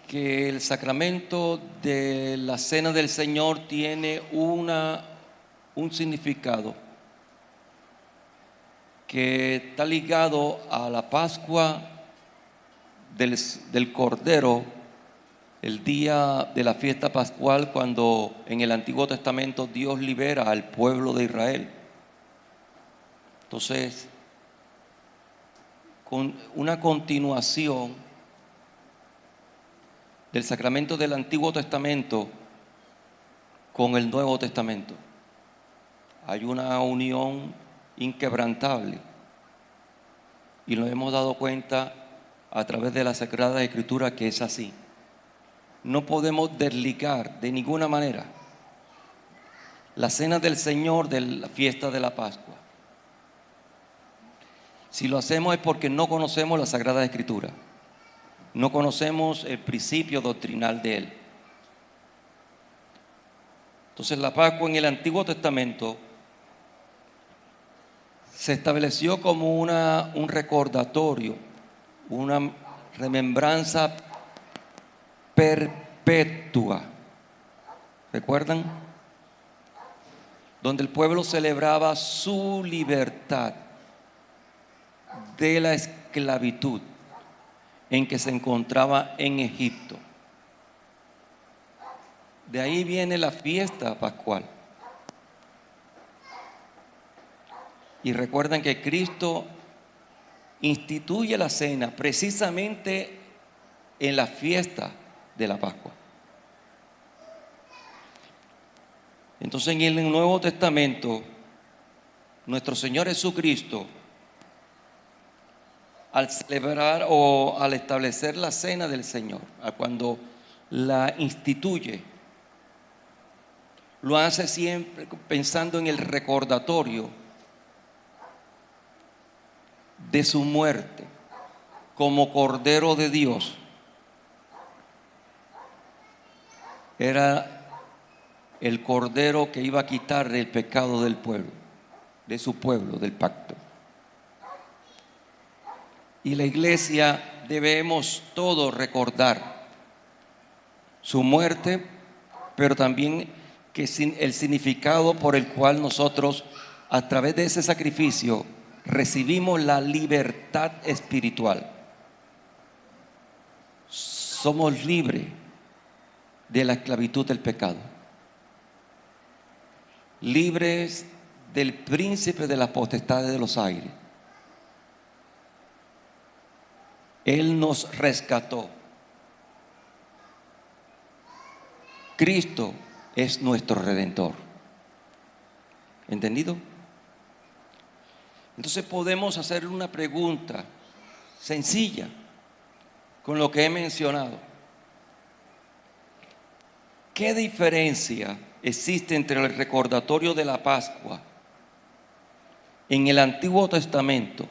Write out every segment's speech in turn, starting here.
que el sacramento de la Cena del Señor tiene un significado que está ligado a la Pascua del Cordero, el día de la fiesta pascual, cuando en el Antiguo Testamento Dios libera al pueblo de Israel. Entonces, con una continuación del sacramento del Antiguo Testamento con el Nuevo Testamento. Hay una unión inquebrantable y nos hemos dado cuenta a través de la Sagrada Escritura que es así. No podemos desligar de ninguna manera la cena del Señor de la fiesta de la Pascua. Si lo hacemos es porque no conocemos la Sagrada Escritura, no conocemos el principio doctrinal de Él. Entonces la Pascua en el Antiguo Testamento se estableció como un recordatorio, una remembranza perpetua. ¿Recuerdan? Donde el pueblo celebraba su libertad de la esclavitud en que se encontraba en Egipto. De ahí viene la fiesta pascual. Y recuerdan que Cristo instituye la cena precisamente en la fiesta de la Pascua. Entonces en el Nuevo Testamento, nuestro Señor Jesucristo, al celebrar o al establecer la cena del Señor, cuando la instituye, lo hace siempre pensando en el recordatorio de su muerte como Cordero de Dios. Era el Cordero que iba a quitar el pecado del pueblo, de su pueblo, del pacto. Y la iglesia debemos todos recordar su muerte, pero también que el significado por el cual nosotros, a través de ese sacrificio, recibimos la libertad espiritual. Somos libres de la esclavitud del pecado, libres del príncipe de las potestades de los aires. Él nos rescató. Cristo es nuestro Redentor. ¿Entendido? Entonces podemos hacer una pregunta sencilla con lo que he mencionado. ¿Qué diferencia existe entre el recordatorio de la Pascua en el Antiguo Testamento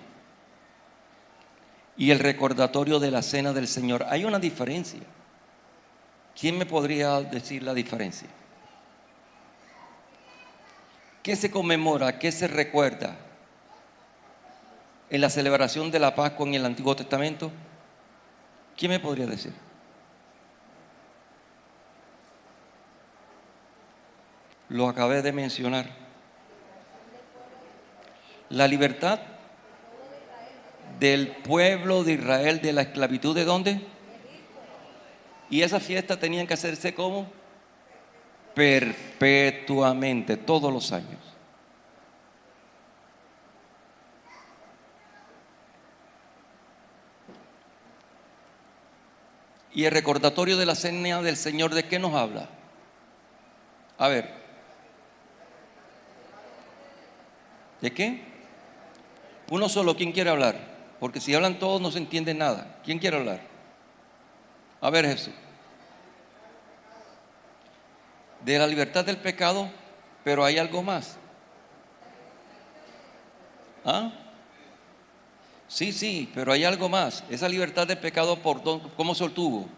y el recordatorio de la Cena del Señor? Hay una diferencia. ¿Quién me podría decir la diferencia? ¿Qué se conmemora? ¿Qué se recuerda en la celebración de la Pascua en el Antiguo Testamento? ¿Quién me podría decir? Lo acabé de mencionar. La libertad del pueblo de Israel de la esclavitud, ¿de dónde? Y esa fiesta tenían que hacerse ¿cómo? Perpetuamente, todos los años. Y el recordatorio de la cena del Señor, ¿de qué nos habla? A ver. ¿De qué? Uno solo, ¿quién quiere hablar? Porque si hablan todos no se entiende nada. ¿Quién quiere hablar? A ver, Jesús. De la libertad del pecado, pero hay algo más. ¿Ah? Sí, pero hay algo más. Esa libertad del pecado, ¿cómo se obtuvo?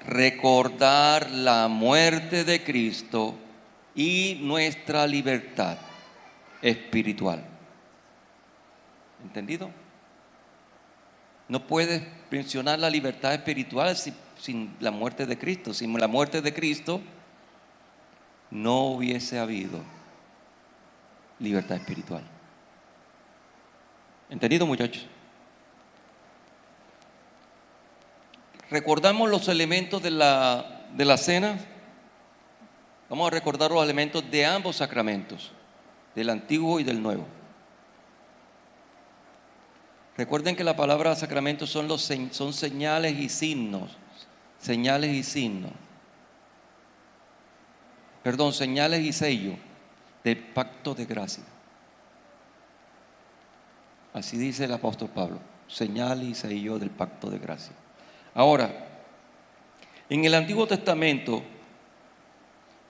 Recordar la muerte de Cristo y nuestra libertad espiritual. ¿Entendido? No puedes mencionar la libertad espiritual sin la muerte de Cristo. Sin la muerte de Cristo no hubiese habido libertad espiritual. ¿Entendido, muchachos? Recordamos los elementos de la cena. Vamos a recordar los elementos de ambos sacramentos, del Antiguo y del Nuevo. Recuerden que la palabra sacramento son señales y signos. Señales y signos. Perdón, señales y sellos del pacto de gracia. Así dice el apóstol Pablo. Señal y sello del pacto de gracia. Ahora, en el Antiguo Testamento,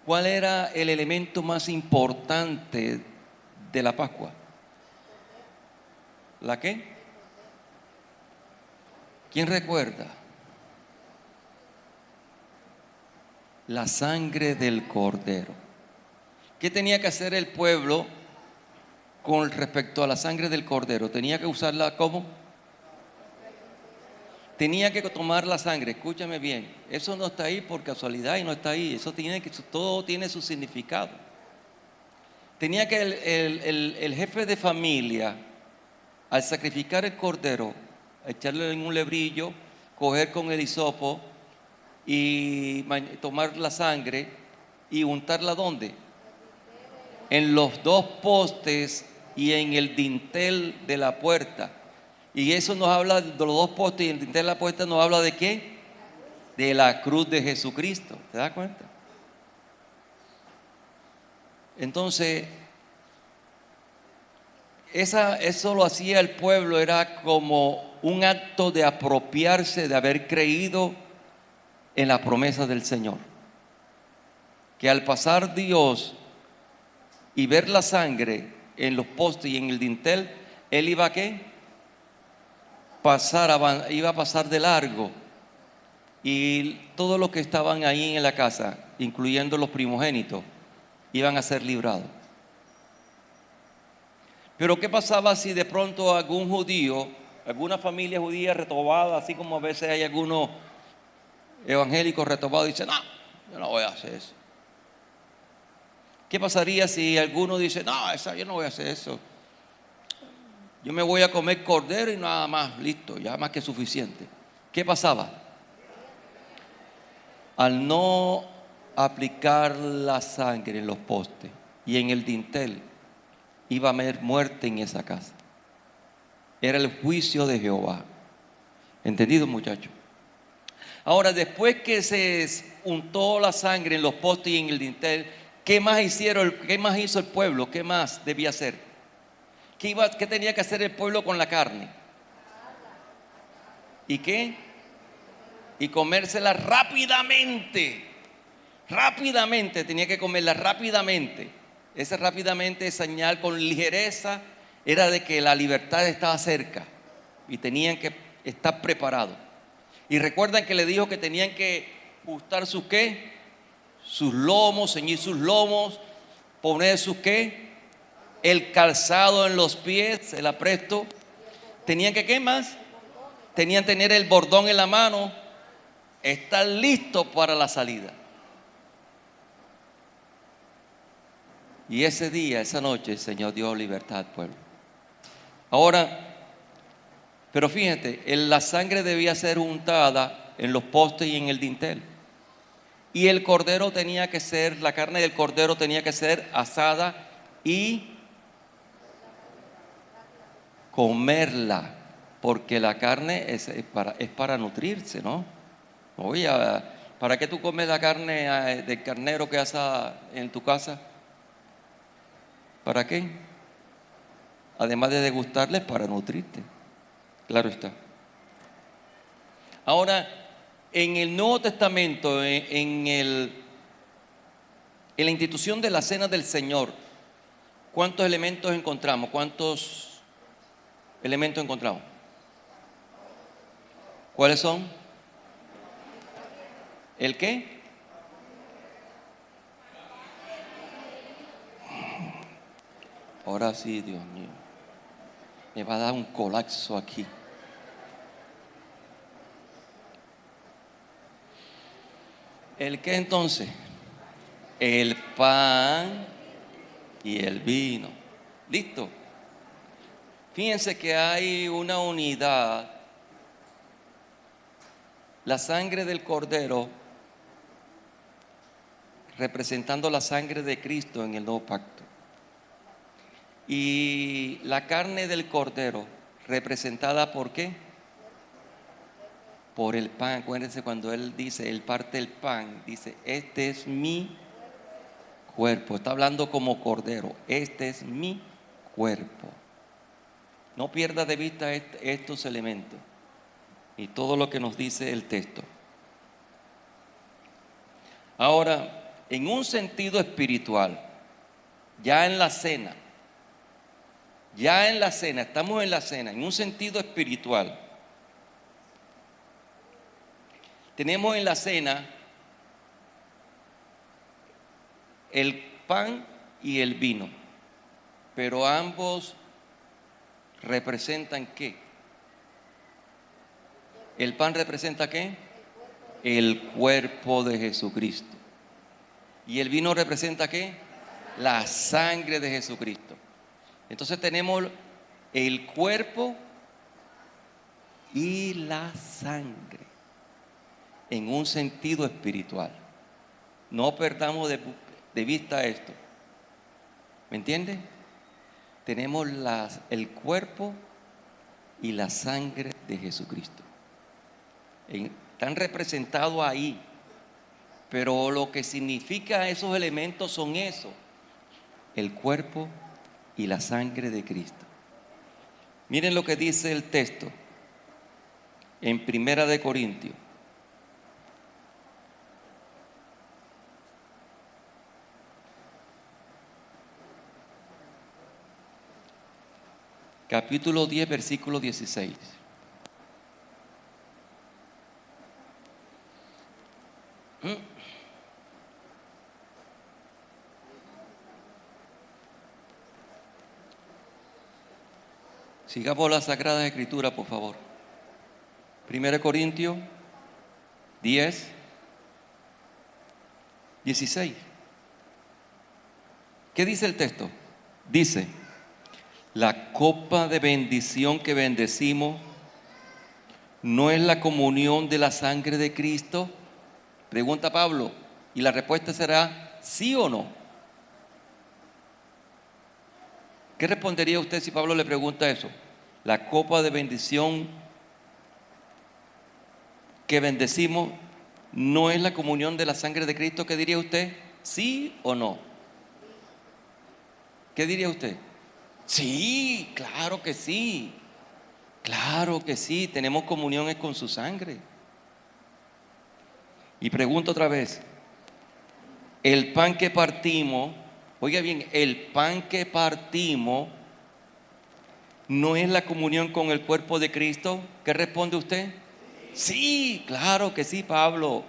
¿cuál era el elemento más importante de la Pascua? ¿La qué? ¿Quién recuerda? La sangre del cordero. ¿Qué tenía que hacer el pueblo con respecto a la sangre del cordero? ¿Tenía que usarla cómo? Tenía que tomar la sangre. Escúchame bien, eso no está ahí por casualidad y no está ahí. Todo tiene su significado. Tenía que el jefe de familia, al sacrificar el cordero, echarle en un lebrillo, coger con el hisopo y tomar la sangre y untarla ¿dónde? En los dos postes y en el dintel de la puerta. Y eso nos habla de los dos postes y el dintel de la puerta nos habla de ¿qué? De la cruz de Jesucristo. ¿Te das cuenta? Entonces, eso lo hacía el pueblo, era como un acto de apropiarse de haber creído en la promesa del Señor. Que al pasar Dios y ver la sangre en los postes y en el dintel, Él iba a ¿qué? Iba a pasar de largo. Y todos los que estaban ahí en la casa, incluyendo los primogénitos, iban a ser librados. Pero ¿qué pasaba si de pronto algún judío, alguna familia judía retobada, así como a veces hay algunos evangélicos retobados, dicen, no, yo no voy a hacer eso? ¿Qué pasaría si alguno dice, no, yo no voy a hacer eso? Yo me voy a comer cordero y nada más, listo, ya más que suficiente. ¿Qué pasaba? Al no aplicar la sangre en los postes y en el dintel, iba a haber muerte en esa casa. Era el juicio de Jehová. ¿Entendido, muchachos? Ahora, después que se untó la sangre en los postes y en el dintel, ¿qué más hizo el pueblo? ¿Qué más debía hacer? ¿Qué tenía que hacer el pueblo con la carne? ¿Y qué? Y comérsela rápidamente. Rápidamente, tenía que comerla rápidamente. Ese rápidamente, señal con ligereza, era de que la libertad estaba cerca y tenían que estar preparados. Y recuerdan que le dijo que tenían que ajustar sus ¿qué? Sus lomos, ceñir sus lomos, poner sus ¿qué? El calzado en los pies, el apresto. Tenían que ¿qué más? Tenían que tener el bordón en la mano, estar listos para la salida. Y ese día, esa noche, el Señor dio libertad al pueblo. Ahora, pero fíjate, la sangre debía ser untada en los postes y en el dintel. Y el cordero tenía que ser, la carne del cordero tenía que ser asada y comerla, porque la carne es para nutrirse, ¿no? Oye, ¿para qué tú comes la carne del carnero que asas en tu casa? ¿Para qué? Además de degustarles, para nutrirte. Claro está. Ahora, en el Nuevo Testamento, en la institución de la Cena del Señor, ¿cuántos elementos encontramos? ¿Cuántos elementos encontramos? ¿Cuáles son? ¿El qué? Ahora sí, Dios mío, me va a dar un colapso aquí. ¿El qué entonces? El pan y el vino. ¿Listo? Fíjense que hay una unidad. La sangre del Cordero representando la sangre de Cristo en el nuevo pacto. Y la carne del Cordero representada ¿por qué? Por el pan. Acuérdense cuando Él dice, Él parte el pan, dice, este es mi cuerpo. Está hablando como Cordero, este es mi cuerpo. No pierda de vista estos elementos y todo lo que nos dice el texto. Ahora, en un sentido espiritual, ya en la cena, estamos en la cena, en un sentido espiritual. Tenemos en la cena el pan y el vino, pero ambos representan ¿qué? ¿El pan representa qué? El cuerpo de Jesucristo. ¿Y el vino representa qué? La sangre de Jesucristo. Entonces tenemos el cuerpo y la sangre en un sentido espiritual. No perdamos de vista esto. ¿Me entiende? Tenemos el cuerpo y la sangre de Jesucristo. Están representados ahí, pero lo que significa esos elementos son eso: el cuerpo y la sangre de Cristo. Miren lo que dice el texto en Primera de Corintios. Capítulo 10, versículo 16. Sigamos la Sagrada Escritura, por favor. 1 Corintios 10, 16. ¿Qué dice el texto? Dice, la copa de bendición que bendecimos no es la comunión de la sangre de Cristo. Pregunta Pablo, y la respuesta será sí o no. ¿Qué respondería usted si Pablo le pregunta eso? La copa de bendición que bendecimos no es la comunión de la sangre de Cristo. ¿Qué diría usted? ¿Sí o no? ¿Qué diría usted? Sí, claro que sí. Claro que sí, tenemos comunión con su sangre. Y pregunto otra vez, el pan que partimos, oiga bien, el pan que partimos no es la comunión con el cuerpo de Cristo. ¿Qué responde usted? Sí, claro que sí, Pablo.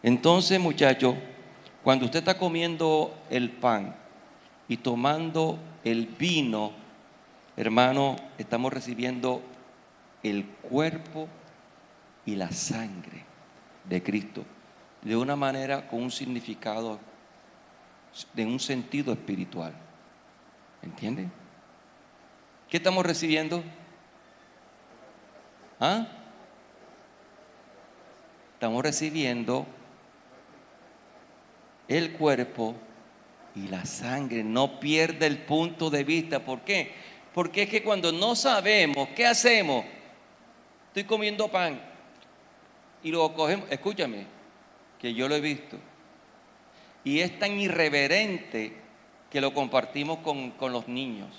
Entonces, muchachos, cuando usted está comiendo el pan y tomando el vino, hermano, estamos recibiendo el cuerpo y la sangre de Cristo de una manera con un significado, de un sentido espiritual. ¿Entiende? ¿Qué estamos recibiendo? ¿Ah? Estamos recibiendo el cuerpo y la sangre. No pierda el punto de vista. ¿Por qué? Porque es que cuando no sabemos, ¿qué hacemos? Estoy comiendo pan y lo cogemos, escúchame, que yo lo he visto, y es tan irreverente que lo compartimos con los niños.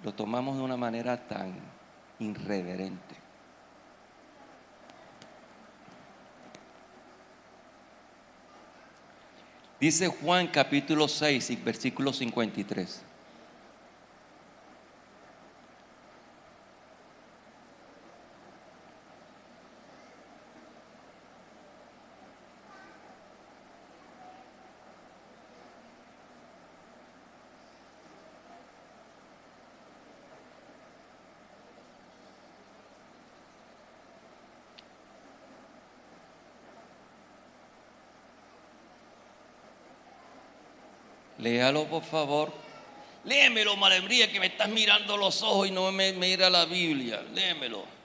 Lo tomamos de una manera tan irreverente. Dice Juan capítulo 6, versículo 53. Léalo, por favor. Léemelo, Malembría, que me estás mirando los ojos y no me mira la Biblia. Léemelo.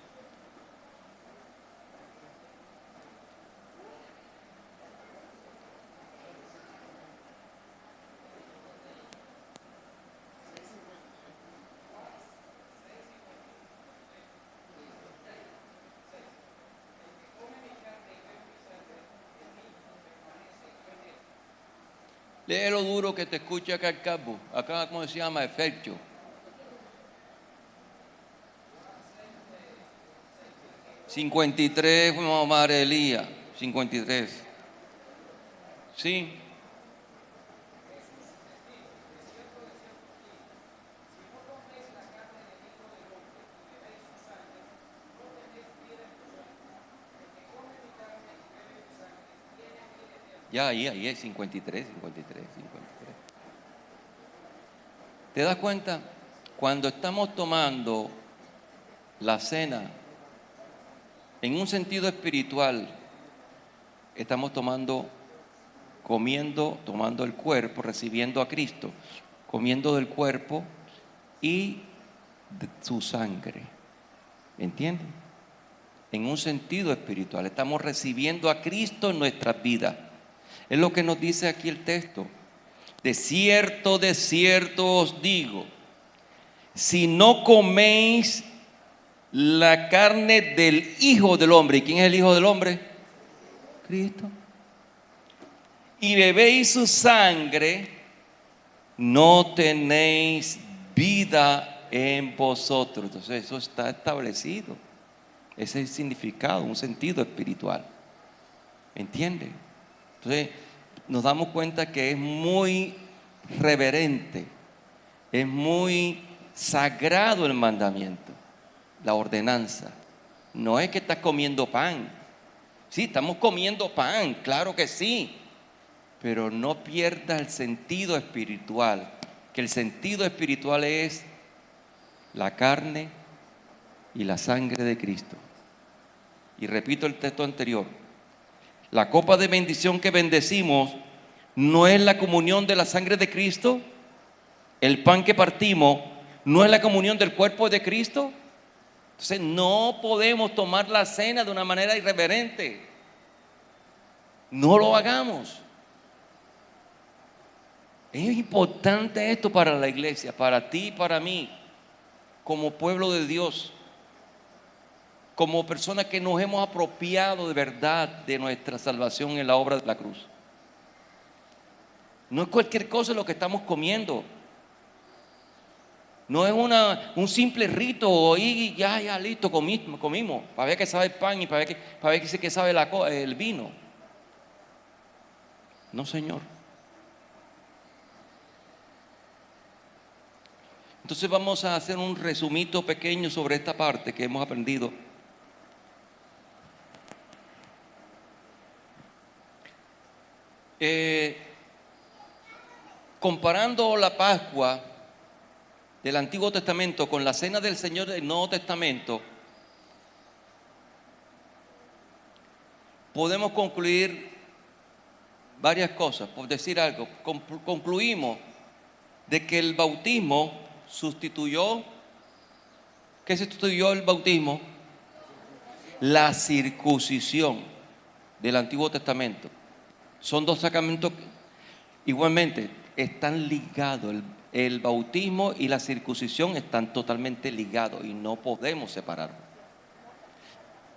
Léelo duro que te escuche acá el cabo. Acá, ¿cómo se llama? Efecto. 53, María Elía. 53. Sí. Ya, ahí es 53. ¿Te das cuenta? Cuando estamos tomando la cena, en un sentido espiritual, estamos tomando el cuerpo, recibiendo a Cristo, comiendo del cuerpo y de su sangre. ¿Me entienden? En un sentido espiritual, estamos recibiendo a Cristo en nuestras vidas. Es lo que nos dice aquí el texto. De cierto os digo, si no coméis la carne del Hijo del Hombre. ¿Y quién es el Hijo del Hombre? Cristo. Y bebéis su sangre, no tenéis vida en vosotros. Entonces eso está establecido. Ese es el significado, un sentido espiritual. ¿Entiende? Entonces nos damos cuenta que es muy reverente, es muy sagrado el mandamiento, la ordenanza. No es que estás comiendo pan. Sí, estamos comiendo pan, claro que sí. Pero no pierdas el sentido espiritual, que el sentido espiritual es la carne y la sangre de Cristo. Y repito el texto anterior, la copa de bendición que bendecimos no es la comunión de la sangre de Cristo, el pan que partimos no es la comunión del cuerpo de Cristo. Entonces no podemos tomar la cena de una manera irreverente. No lo hagamos. Es importante esto para la iglesia, para ti y para mí, como pueblo de Dios, como personas que nos hemos apropiado de verdad de nuestra salvación en la obra de la cruz. No es cualquier cosa lo que estamos comiendo. No es un simple rito y ya listo, comimos, para ver que sabe el pan y para ver que sabe el vino. No, Señor. Entonces vamos a hacer un resumito pequeño sobre esta parte que hemos aprendido. Comparando la Pascua del Antiguo Testamento con la Cena del Señor del Nuevo Testamento, podemos concluir varias cosas. Por decir algo, concluimos de que el bautismo sustituyó. ¿Qué sustituyó el bautismo? La circuncisión del Antiguo Testamento. Son dos sacramentos que igualmente están ligados. El bautismo y la circuncisión están totalmente ligados y no podemos separarlos.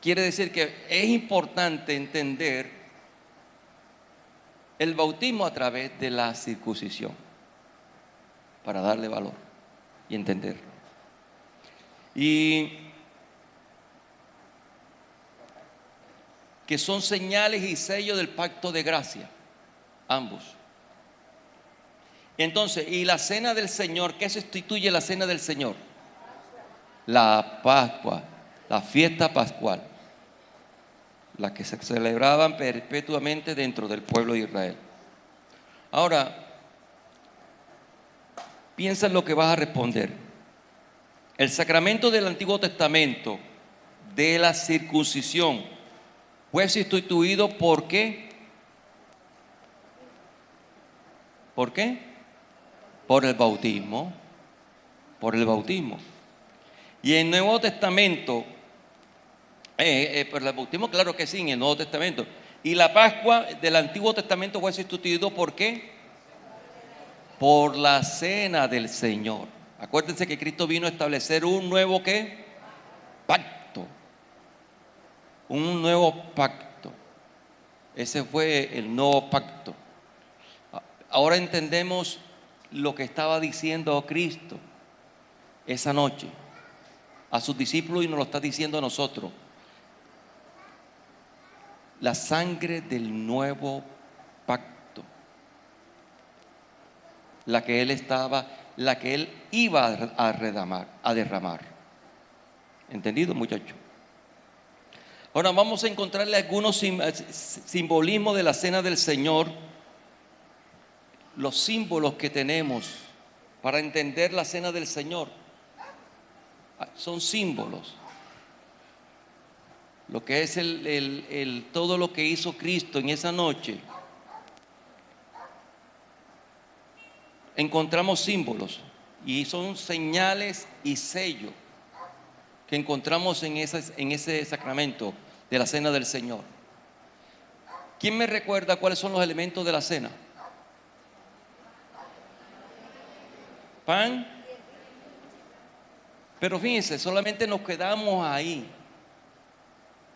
Quiere decir que es importante entender el bautismo a través de la circuncisión para darle valor y entenderlo. Y que son señales y sellos del pacto de gracia, ambos. Entonces, ¿y la cena del Señor? ¿Qué sustituye la cena del Señor? La Pascua, la fiesta pascual, la que se celebraban perpetuamente dentro del pueblo de Israel. Ahora, piensa en lo que vas a responder. El sacramento del Antiguo Testamento de la circuncisión fue sustituido ¿por qué? ¿Por qué? Por el bautismo. Por el bautismo. Y en el Nuevo Testamento, por el bautismo, claro que sí, en el Nuevo Testamento. Y la Pascua del Antiguo Testamento fue sustituido ¿por qué? Por la cena del Señor. Acuérdense que Cristo vino a establecer un nuevo ¿qué? Pacto. Un nuevo pacto. Ese fue el nuevo pacto. Ahora entendemos lo que estaba diciendo Cristo esa noche a sus discípulos y nos lo está diciendo a nosotros. La sangre del nuevo pacto, la que él iba a derramar. ¿Entendido, muchachos? Ahora vamos a encontrarle algunos simbolismos de la cena del Señor, los símbolos que tenemos para entender la cena del Señor. Son símbolos. Lo que es todo lo que hizo Cristo en esa noche. Encontramos símbolos y son señales y sellos que encontramos en ese sacramento de la cena del Señor. ¿Quién me recuerda cuáles son los elementos de la cena? Pan. Pero fíjense, solamente nos quedamos ahí.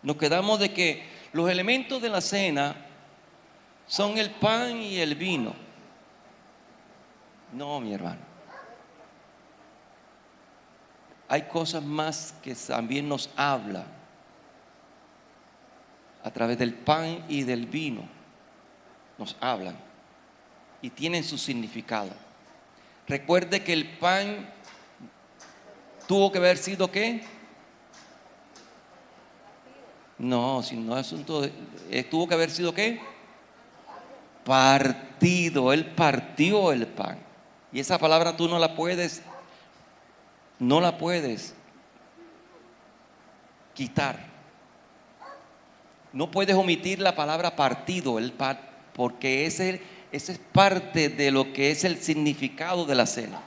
Nos quedamos de que los elementos de la cena son el pan y el vino. No, mi hermano. Hay cosas más que también nos hablan a través del pan y del vino. Nos hablan y tienen su significado. Recuerde que el pan tuvo que haber sido ¿qué? No, si no es asunto tuvo que haber sido ¿qué? Partido. Él partió el pan. Y esa palabra tú no la puedes quitar. No puedes omitir la palabra partido, porque ese es parte de lo que es el significado de la cena.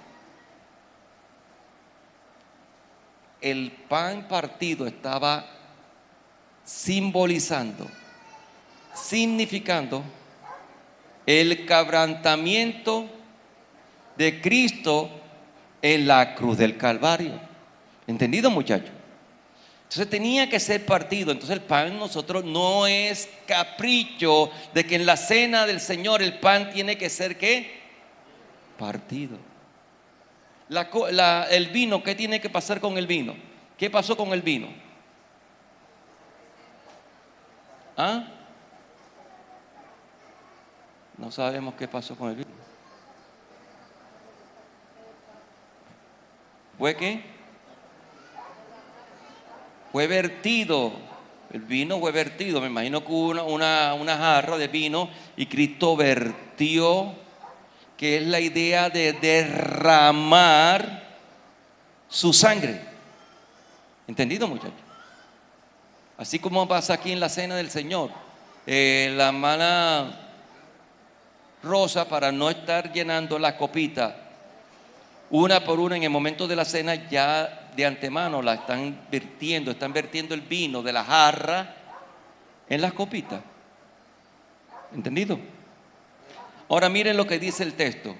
El pan partido estaba simbolizando, significando el quebrantamiento de Cristo en la cruz del Calvario. ¿Entendido, muchachos? Entonces tenía que ser partido. Entonces el pan nosotros no es capricho de que en la cena del Señor el pan tiene que ser ¿qué? Partido. El vino, ¿qué tiene que pasar con el vino? ¿Qué pasó con el vino? ¿Ah? No sabemos qué pasó con el vino. ¿Fue qué? Fue vertido. El vino fue vertido. Me imagino que hubo una jarra de vino y Cristo vertió, que es la idea de derramar su sangre. ¿Entendido, muchachos? Así como pasa aquí en la cena del Señor. La hermana Rosa, para no estar llenando la copita una por una en el momento de la cena, ya de antemano la están vertiendo el vino de la jarra en las copitas. ¿Entendido? Ahora miren lo que dice el texto.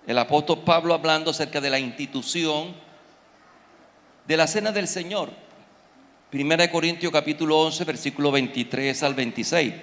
El apóstol Pablo hablando acerca de la institución de la cena del Señor. 1 Corintios capítulo 11, versículo 23 al 26.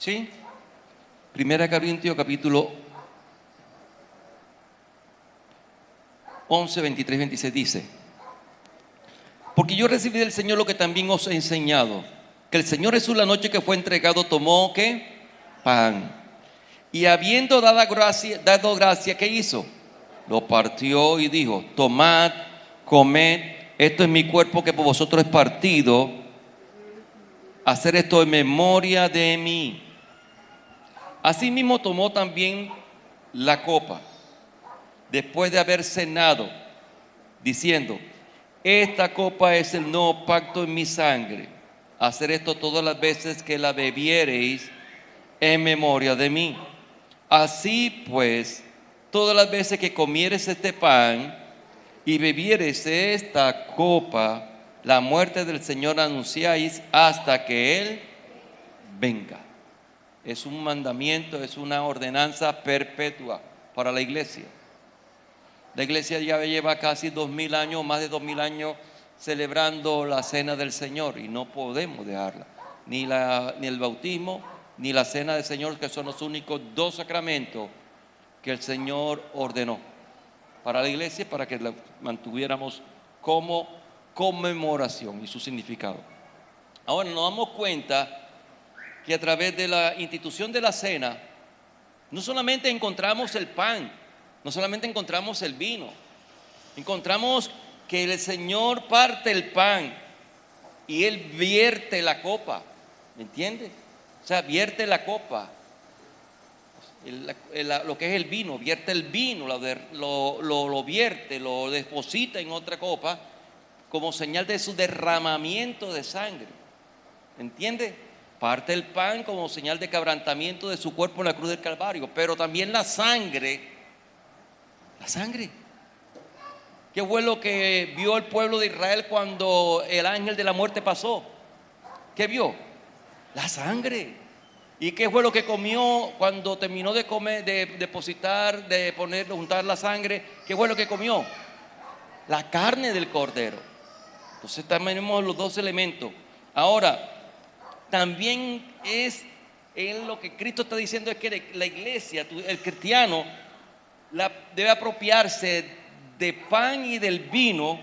¿Sí? 1 Corintios capítulo 11, 23, 26 dice: porque yo recibí del Señor lo que también os he enseñado, que el Señor Jesús la noche que fue entregado tomó ¿qué? Pan, y habiendo dado gracia, ¿qué hizo? Lo partió y dijo: tomad, comed, esto es mi cuerpo que por vosotros es partido, hacer esto en memoria de mí. Asimismo tomó también la copa, después de haber cenado, diciendo, esta copa es el nuevo pacto en mi sangre. Hacer esto todas las veces que la bebiereis en memoria de mí. Así pues, todas las veces que comieres este pan y bebieres esta copa, la muerte del Señor anunciáis hasta que Él venga. Es un mandamiento, es una ordenanza perpetua para la iglesia. La iglesia ya lleva casi 2000 años, más de 2000 años celebrando la cena del Señor y no podemos dejarla. Ni el bautismo, ni la cena del Señor, que son los únicos dos sacramentos que el Señor ordenó para la iglesia, para que la mantuviéramos como conmemoración y su significado. Ahora nos damos cuenta que a través de la institución de la cena, no solamente encontramos el pan, no solamente encontramos el vino, encontramos que el Señor parte el pan y Él vierte la copa, ¿me entiendes? O sea, vierte la copa, lo que es el vino, vierte el vino, lo vierte, lo deposita en otra copa como señal de su derramamiento de sangre, ¿me entiendes? Parte el pan como señal de quebrantamiento de su cuerpo en la cruz del Calvario, pero también la sangre. ¿Qué fue lo que vio el pueblo de Israel cuando el ángel de la muerte pasó? ¿Qué vio? La sangre. ¿Y qué fue lo que comió cuando terminó de comer, de depositar, de juntar la sangre? ¿Qué fue lo que comió? La carne del cordero. Entonces también tenemos los dos elementos. Ahora, también es lo que Cristo está diciendo, es que la iglesia, el cristiano, debe apropiarse de pan y del vino,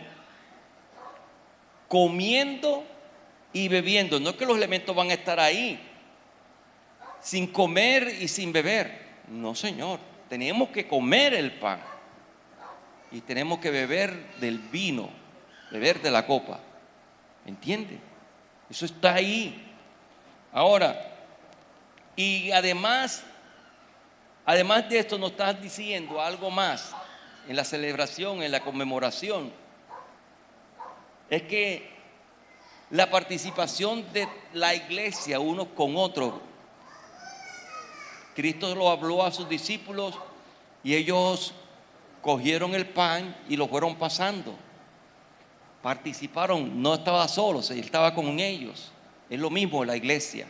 comiendo y bebiendo. No es que los elementos van a estar ahí sin comer y sin beber. No, Señor, tenemos que comer el pan y tenemos que beber del vino, beber de la copa. ¿Entiende? Eso está ahí. Ahora, y además de esto nos está diciendo algo más en la celebración, en la conmemoración, es que la participación de la iglesia unos con otros. Cristo lo habló a sus discípulos y ellos cogieron el pan y lo fueron pasando. Participaron, no estaba solo, él estaba con ellos. Es lo mismo en la iglesia.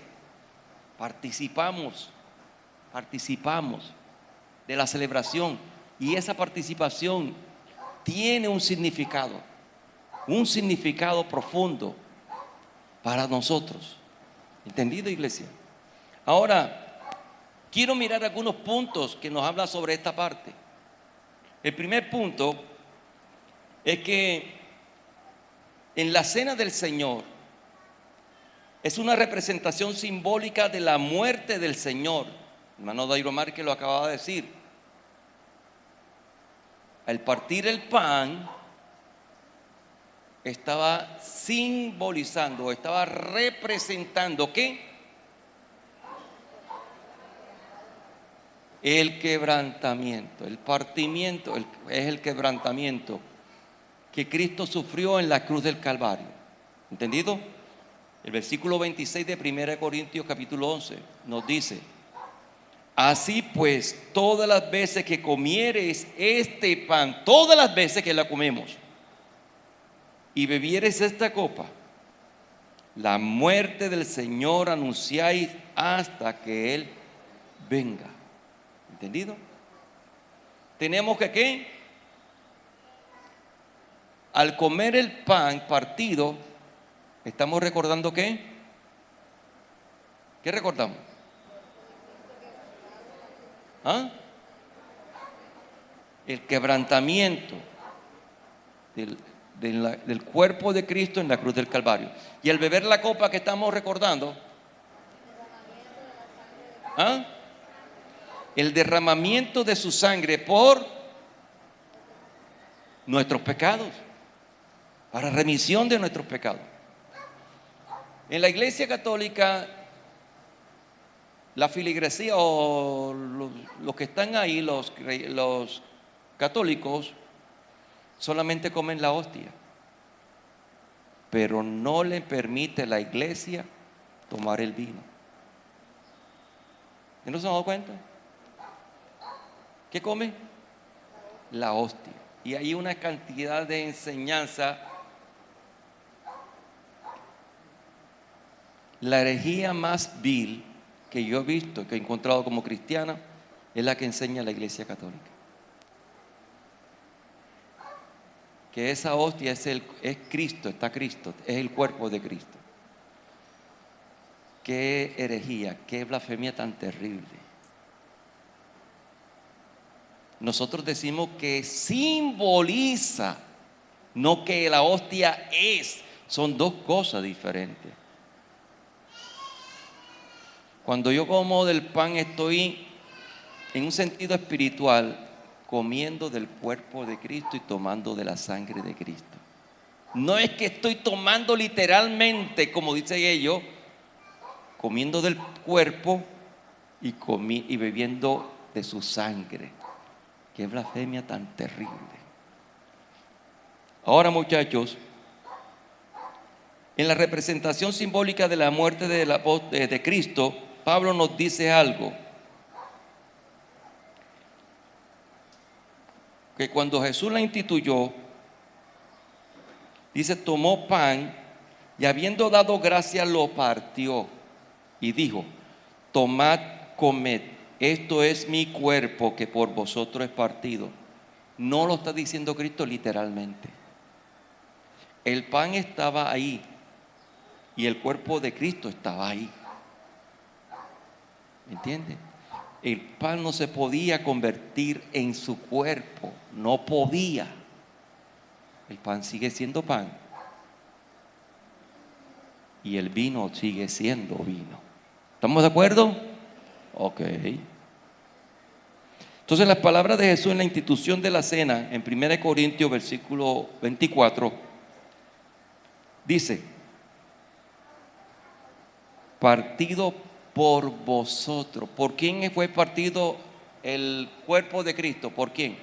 Participamos de la celebración y esa participación tiene un significado profundo para nosotros. ¿Entendido, iglesia? Ahora, quiero mirar algunos puntos que nos hablan sobre esta parte. El primer punto es que en la cena del Señor es una representación simbólica de la muerte del Señor. Hermano Dairo Márquez lo acababa de decir. Al partir el pan, estaba simbolizando, estaba representando ¿qué? El quebrantamiento, el partimiento, es el quebrantamiento que Cristo sufrió en la cruz del Calvario. ¿Entendido? El versículo 26 de 1 Corintios capítulo 11 nos dice: así pues, todas las veces que comiereis este pan, todas las veces que la comemos, y bebiereis esta copa, la muerte del Señor anunciáis hasta que Él venga. ¿Entendido? Tenemos que ¿qué? Al comer el pan partido, estamos recordando ¿qué? ¿Qué recordamos? ¿Ah? El quebrantamiento del cuerpo de Cristo en la cruz del Calvario. Y al beber la copa que estamos recordando, ¿ah? El derramamiento de su sangre por nuestros pecados. para remisión de nuestros pecados. En la Iglesia Católica, la filigresía o los que están ahí, los católicos, solamente comen la hostia, pero no le permite la Iglesia tomar el vino. ¿Y no se han dado cuenta? ¿Qué come? La hostia. Y hay una cantidad de enseñanza. La herejía más vil que yo he visto, que he encontrado como cristiana, es la que enseña la Iglesia Católica. Que esa hostia es Cristo, está Cristo, es el cuerpo de Cristo. Qué herejía, qué blasfemia tan terrible. Nosotros decimos que simboliza, no que la hostia es. Son dos cosas diferentes. Cuando yo como del pan, estoy en un sentido espiritual comiendo del cuerpo de Cristo y tomando de la sangre de Cristo. No es que estoy tomando literalmente, como dicen ellos, comiendo del cuerpo y bebiendo de su sangre. Qué blasfemia tan terrible. Ahora, muchachos, en la representación simbólica de la muerte de Cristo, Pablo nos dice algo. Que cuando Jesús la instituyó, dice, tomó pan y habiendo dado gracias lo partió y dijo, tomad, comed, esto es mi cuerpo que por vosotros es partido. No lo está diciendo Cristo literalmente. El pan estaba ahí y el cuerpo de Cristo estaba ahí. ¿Me entiende? El pan no se podía convertir en su cuerpo, no podía. El pan sigue siendo pan y el vino sigue siendo vino. ¿Estamos de acuerdo? Ok. Entonces las palabras de Jesús en la institución de la cena, en 1 Corintios versículo 24, dice, partido por vosotros. ¿Por quién fue partido el cuerpo de Cristo? ¿Por quién?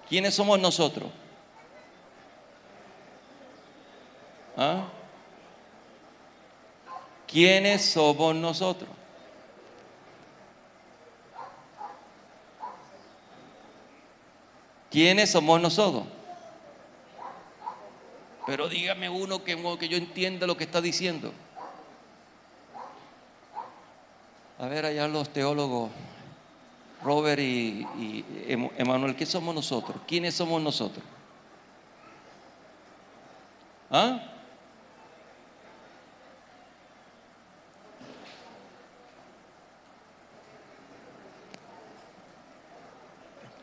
¿Quiénes somos nosotros? ¿Ah? ¿Quiénes somos nosotros? ¿Quiénes somos nosotros? Pero dígame uno que yo entienda lo que está diciendo. A ver, allá los teólogos, Robert y Emanuel, ¿qué somos nosotros? ¿Quiénes somos nosotros? ¿Ah?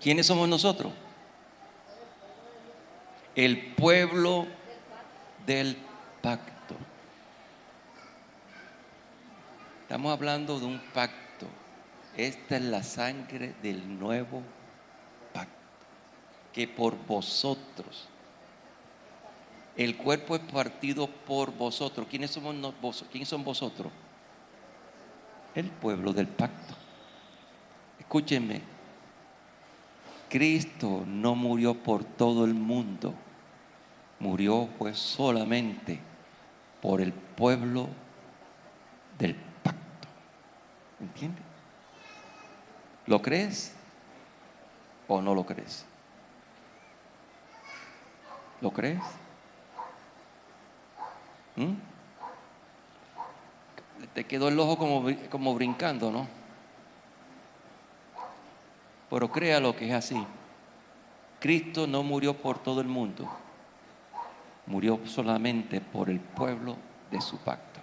¿Quiénes somos nosotros? El pueblo del pacto. Estamos hablando de un pacto. Esta es la sangre del nuevo pacto. Que por vosotros. El cuerpo es partido por vosotros. ¿Quiénes somos ¿Quiénes son vosotros? El pueblo del pacto. Escúchenme. Cristo no murió por todo el mundo. Murió pues solamente por el pueblo del pacto. ¿Entiendes? ¿Lo crees o no lo crees? ¿Lo crees? Te quedó el ojo como brincando, ¿no? Pero créalo que es así. Cristo no murió por todo el mundo. Murió solamente por el pueblo de su pacto.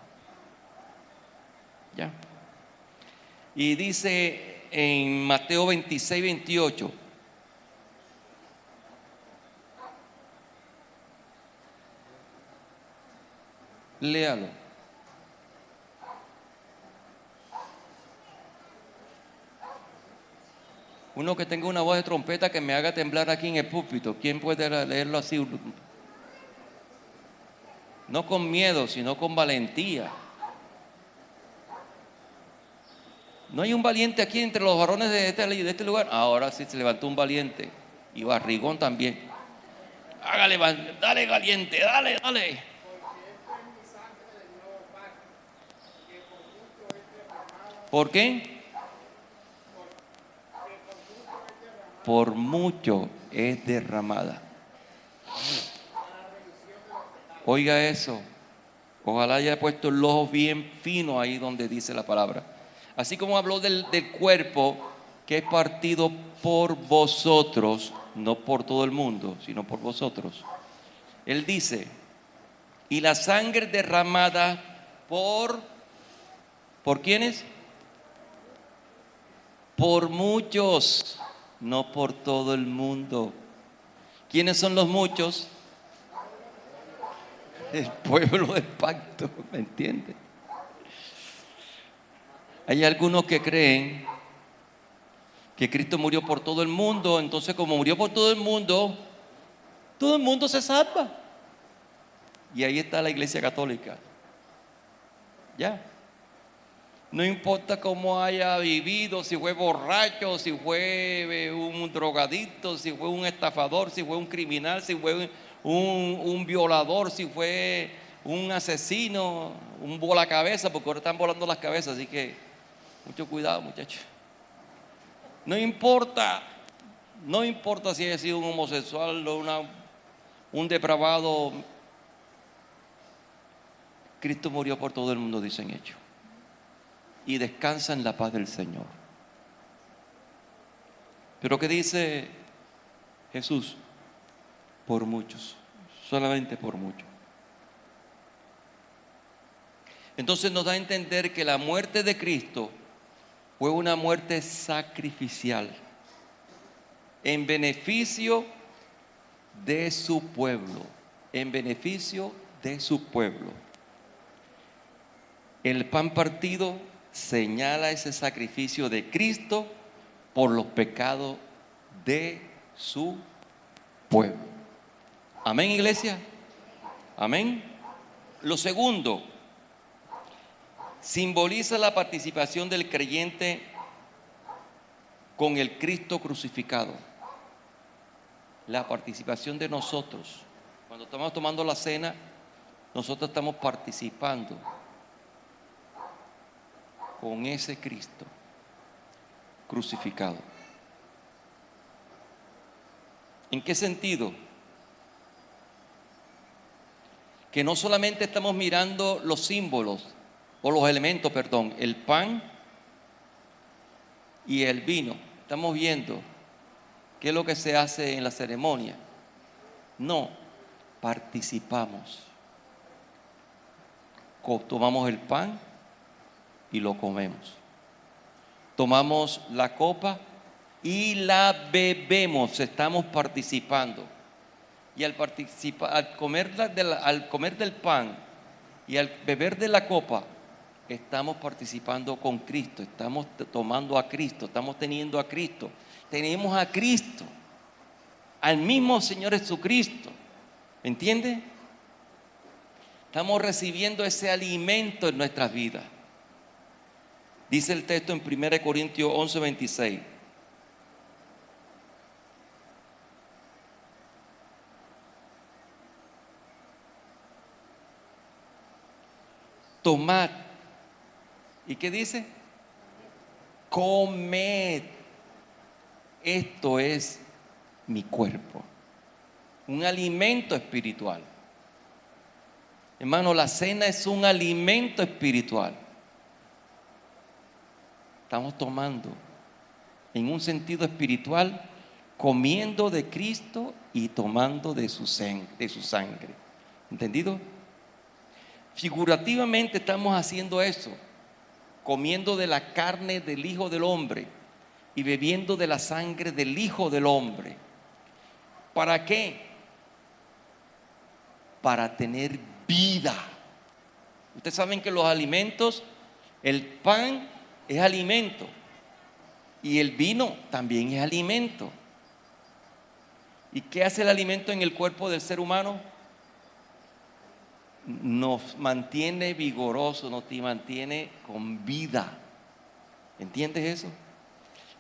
¿Ya? Y dice en Mateo 26, 28. Léalo. Uno que tenga una voz de trompeta que me haga temblar aquí en el púlpito. ¿Quién puede leerlo así? No con miedo, sino con valentía. ¿No hay un valiente aquí entre los varones de este lugar? Ahora sí se levantó un valiente. Y barrigón también. Hágale, dale valiente, dale, dale. ¿Por qué? Por mucho es derramada. Oiga eso. Ojalá haya puesto el ojo bien fino ahí donde dice la palabra. Así como habló del cuerpo que es partido por vosotros, no por todo el mundo, sino por vosotros. Él dice, y la sangre derramada ¿por quiénes? Por muchos, no por todo el mundo. ¿Quiénes son los muchos? El pueblo del pacto, ¿me entiende? Hay algunos que creen que Cristo murió por todo el mundo, entonces como murió por todo el mundo se salva. Y ahí está la Iglesia Católica. Ya. No importa cómo haya vivido, si fue borracho, si fue un drogadicto, si fue un estafador, si fue un criminal, si fue un violador, si fue un asesino, un volacabeza, porque ahora están volando las cabezas, así que mucho cuidado, muchachos. No importa si haya sido un homosexual o un depravado. Cristo murió por todo el mundo, dicen ellos. Y descansa en la paz del Señor. Pero ¿qué dice Jesús? Por muchos, solamente por muchos. Entonces nos da a entender que la muerte de Cristo fue una muerte sacrificial en beneficio de su pueblo, en beneficio de su pueblo. El pan partido señala ese sacrificio de Cristo por los pecados de su pueblo. Amén, iglesia. Amén. Lo segundo, simboliza la participación del creyente con el Cristo crucificado. La participación de nosotros. Cuando estamos tomando la cena, nosotros estamos participando con ese Cristo crucificado. ¿En qué sentido? Que no solamente estamos mirando los símbolos o los elementos, el pan y el vino. Estamos viendo qué es lo que se hace en la ceremonia. No, participamos. Tomamos el pan y lo comemos. Tomamos la copa y la bebemos, estamos participando. Y al comer del pan y al beber de la copa, estamos participando con Cristo, estamos tomando a Cristo, estamos teniendo a Cristo. Tenemos a Cristo, al mismo Señor Jesucristo. ¿Me entiende? Estamos recibiendo ese alimento en nuestras vidas. Dice el texto en 1 Corintios 11:26. Tomad. ¿Y qué dice? Comed. Esto es mi cuerpo. Un alimento espiritual. Hermano, la cena es un alimento espiritual. Estamos tomando en un sentido espiritual, comiendo de Cristo y tomando de su sangre. ¿Entendido? Figurativamente estamos haciendo eso, comiendo de la carne del Hijo del Hombre y bebiendo de la sangre del Hijo del Hombre. ¿Para qué? Para tener vida. Ustedes saben que los alimentos, el pan es alimento y el vino también es alimento. ¿Y qué hace el alimento en el cuerpo del ser humano? nos mantiene vigorosos, nos mantiene con vida. ¿Entiendes eso?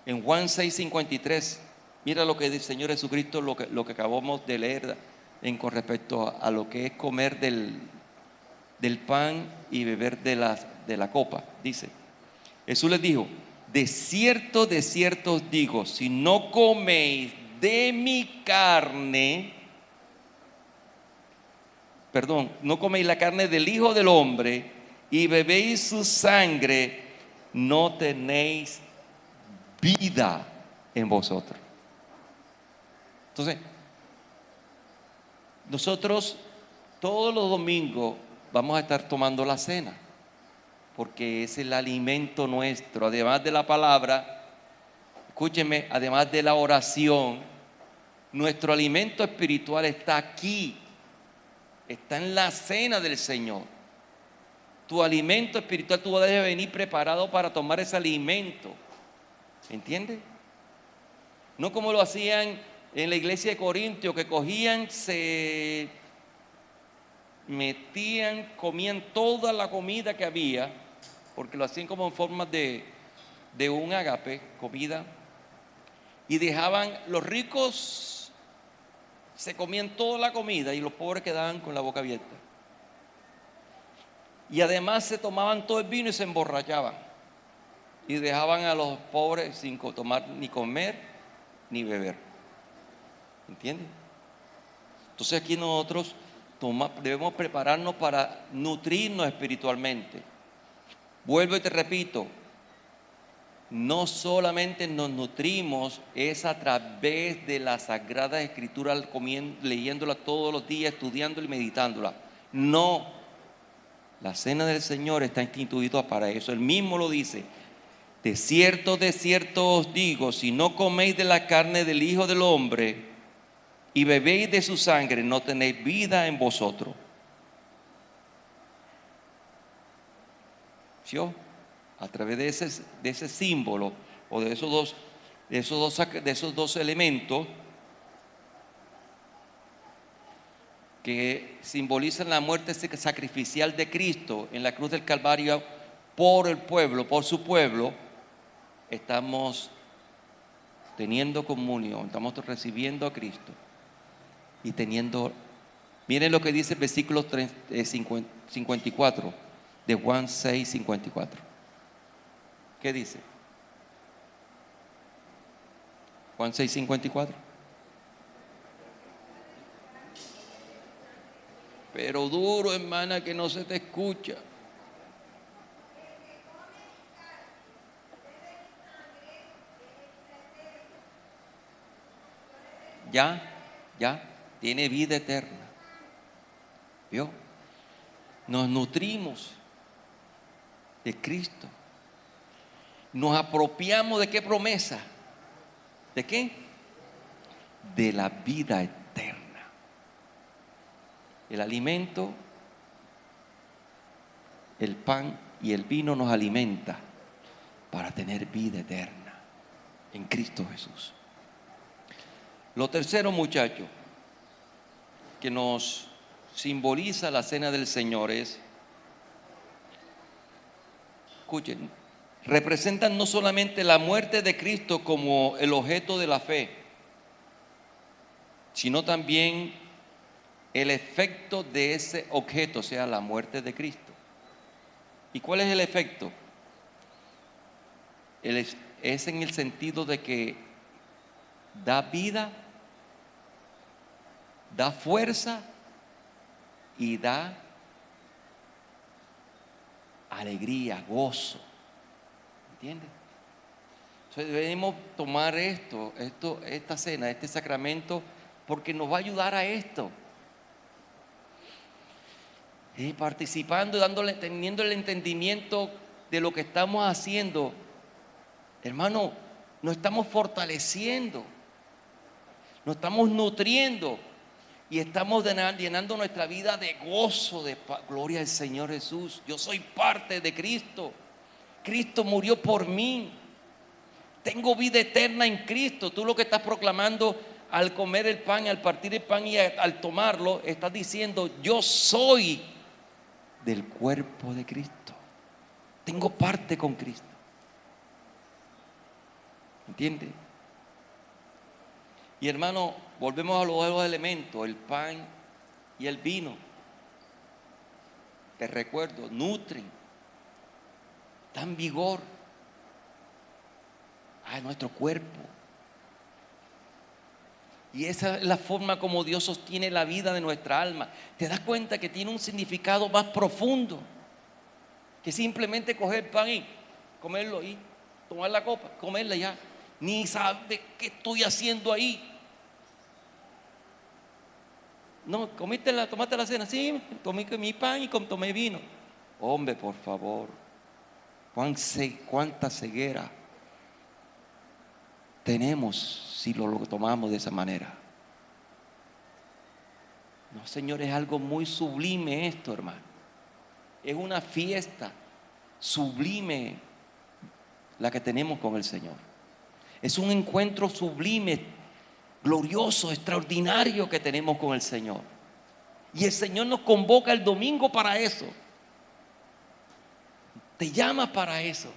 En Juan 6:53, mira lo que dice el Señor Jesucristo, lo que acabamos de leer con respecto a lo que es comer del pan y beber de la copa. Dice, Jesús les dijo: de cierto os digo, si no coméis de mi carne, no coméis la carne del Hijo del Hombre y bebéis su sangre, no tenéis vida en vosotros. Entonces, nosotros todos los domingos vamos a estar tomando la cena, porque es el alimento nuestro, además de la palabra, escúcheme, además de la oración, nuestro alimento espiritual está aquí, está en la cena del Señor. Tu alimento espiritual, tú debes venir preparado para tomar ese alimento, ¿entiendes? No como lo hacían en la iglesia de Corintios, que cogían, se metían, comían toda la comida que había, porque lo hacían como en forma de un ágape, comida, y dejaban, los ricos se comían toda la comida y los pobres quedaban con la boca abierta. Y además se tomaban todo el vino y se emborrachaban, y dejaban a los pobres sin tomar ni comer ni beber. ¿Entiendes? Entonces aquí nosotros debemos prepararnos para nutrirnos espiritualmente. Vuelvo y te repito, no solamente nos nutrimos es a través de la Sagrada Escritura, leyéndola todos los días, estudiándola y meditándola. No, la cena del Señor está instituida para eso. Él mismo lo dice: de cierto os digo, si no coméis de la carne del Hijo del Hombre y bebéis de su sangre, no tenéis vida en vosotros. ¿Sí? A través de ese símbolo o de esos dos elementos que simbolizan la muerte sacrificial de Cristo en la cruz del Calvario por el pueblo, por su pueblo, estamos teniendo comunión, estamos recibiendo a Cristo y teniendo, miren lo que dice el versículo 54 de Juan 6:54. ¿Qué dice? Juan 6:54. Pero duro, hermana, que no se te escucha. Ya, tiene vida eterna. ¿Vio? Nos nutrimos de Cristo. Nos apropiamos de qué promesa. ¿De qué? De la vida eterna. El alimento, el pan y el vino nos alimenta para tener vida eterna en Cristo Jesús. Lo tercero, muchachos, que nos simboliza la cena del Señor es, escuchen, representan no solamente la muerte de Cristo como el objeto de la fe, sino también el efecto de ese objeto, o sea, la muerte de Cristo. ¿Y cuál es el efecto? Es en el sentido de que da vida, da fuerza y da alegría, gozo. ¿Entiendes? Entonces debemos tomar esta cena, este sacramento, porque nos va a ayudar a esto. Y participando, teniendo el entendimiento de lo que estamos haciendo, hermano, nos estamos fortaleciendo, nos estamos nutriendo y estamos llenando nuestra vida de gozo, de gloria al Señor Jesús. Yo soy parte de Cristo. Cristo murió por mí. Tengo vida eterna en Cristo. Tú lo que estás proclamando al comer el pan, al partir el pan y al tomarlo, estás diciendo: yo soy del cuerpo de Cristo. Tengo parte con Cristo. ¿Entiende? Y hermano, volvemos a los dos elementos, el pan y el vino. Te recuerdo, nutren, dan vigor a nuestro cuerpo. Y esa es la forma como Dios sostiene la vida de nuestra alma. Te das cuenta que tiene un significado más profundo que simplemente coger pan y comerlo y tomar la copa, comerla ya. Ni sabes qué estoy haciendo ahí. No, tomaste la cena, sí, tomé mi pan y tomé vino. Hombre, por favor, cuánta ceguera tenemos si lo tomamos de esa manera. No, Señor, es algo muy sublime esto, hermano. Es una fiesta sublime la que tenemos con el Señor. Es un encuentro sublime, glorioso, extraordinario que tenemos con el Señor. Y el Señor nos convoca el domingo para eso. Te llama para eso.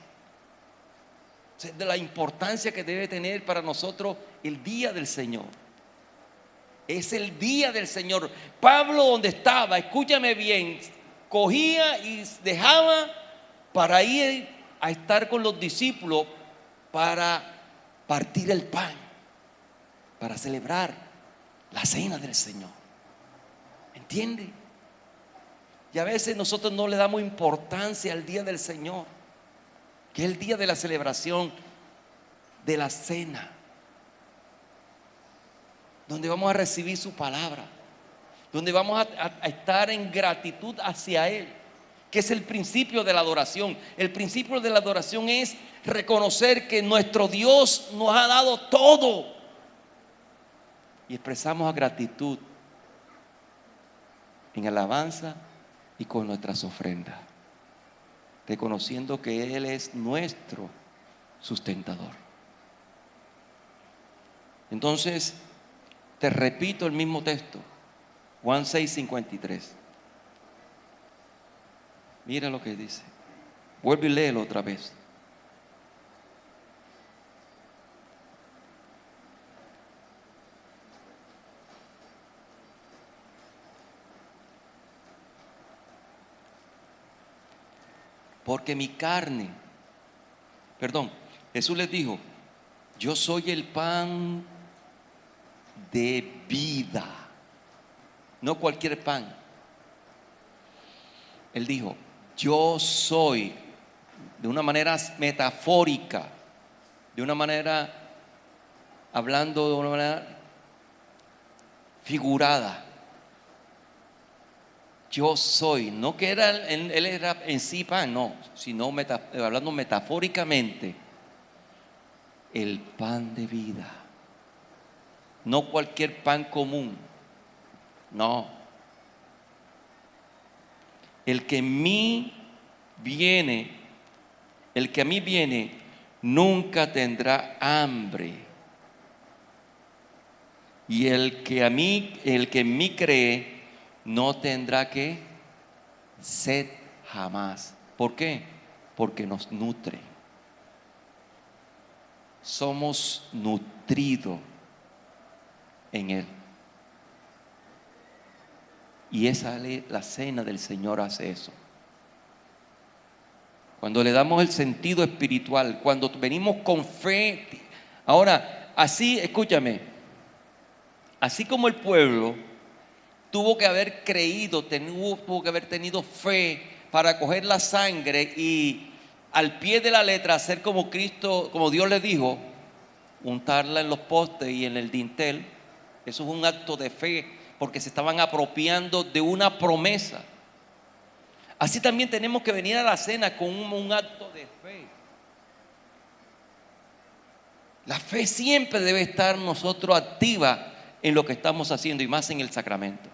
De la importancia que debe tener para nosotros el día del Señor. Es el día del Señor. Pablo, donde estaba, escúchame bien, cogía y dejaba para ir a estar con los discípulos para partir el pan, para celebrar la cena del Señor. ¿Entiende? Y a veces nosotros no le damos importancia al día del Señor, que es el día de la celebración de la cena, donde vamos a recibir su palabra, donde vamos a estar en gratitud hacia Él, que es el principio de la adoración. El principio de la adoración es reconocer que nuestro Dios nos ha dado todo y expresamos gratitud en alabanza y con nuestras ofrendas, reconociendo que Él es nuestro sustentador. Entonces, te repito el mismo texto, Juan 6:53. Mira lo que dice. Vuelve y léelo otra vez. Porque mi carne, Jesús les dijo, yo soy el pan de vida, no cualquier pan. Él dijo, yo soy, de una manera metafórica, de una manera, hablando de una manera figurada. Yo soy, no que él era en sí pan, no, sino hablando metafóricamente, el pan de vida. No cualquier pan común, no. El que a mí viene, nunca tendrá hambre. Y el que en mí cree, no tendrá que sed jamás. ¿Por qué? Porque nos nutre. Somos nutridos en Él. Y la cena del Señor hace eso. Cuando le damos el sentido espiritual, cuando venimos con fe. Ahora, así, escúchame, así como el pueblo tuvo que haber creído, tuvo que haber tenido fe para coger la sangre y al pie de la letra hacer como Cristo, como Dios le dijo, untarla en los postes y en el dintel. Eso es un acto de fe, porque se estaban apropiando de una promesa. Así también tenemos que venir a la cena con un acto de fe. La fe siempre debe estar nosotros activa en lo que estamos haciendo, y más en el sacramento.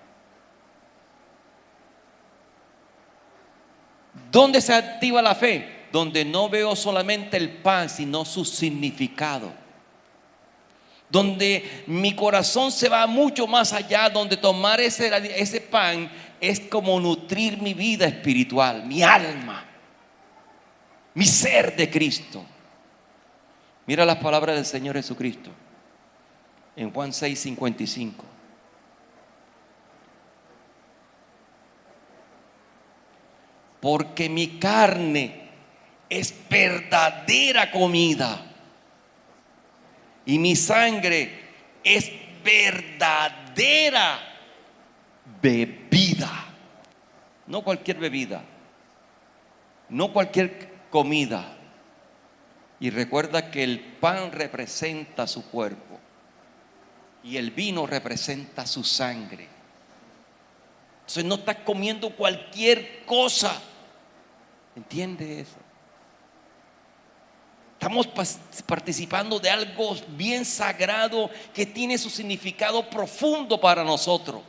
¿Dónde se activa la fe? Donde no veo solamente el pan, sino su significado. Donde mi corazón se va mucho más allá, donde tomar ese pan es como nutrir mi vida espiritual, mi alma, mi ser de Cristo. Mira las palabras del Señor Jesucristo en Juan 6:55. Porque mi carne es verdadera comida y mi sangre es verdadera bebida. No cualquier bebida, no cualquier comida. Y recuerda que el pan representa su cuerpo y el vino representa su sangre. Entonces no estás comiendo cualquier cosa. ¿Entiende eso? Estamos participando de algo bien sagrado que tiene su significado profundo para nosotros.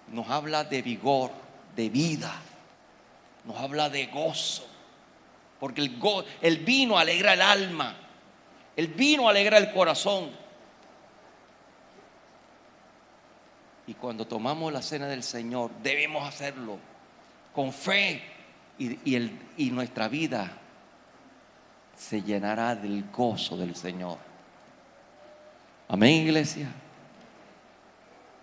Nos habla de vigor, de vida. Nos habla de gozo. Porque el vino alegra el alma. El vino alegra el corazón. Y cuando tomamos la cena del Señor, debemos hacerlo con fe. Y nuestra vida se llenará del gozo del Señor. Amén, iglesia.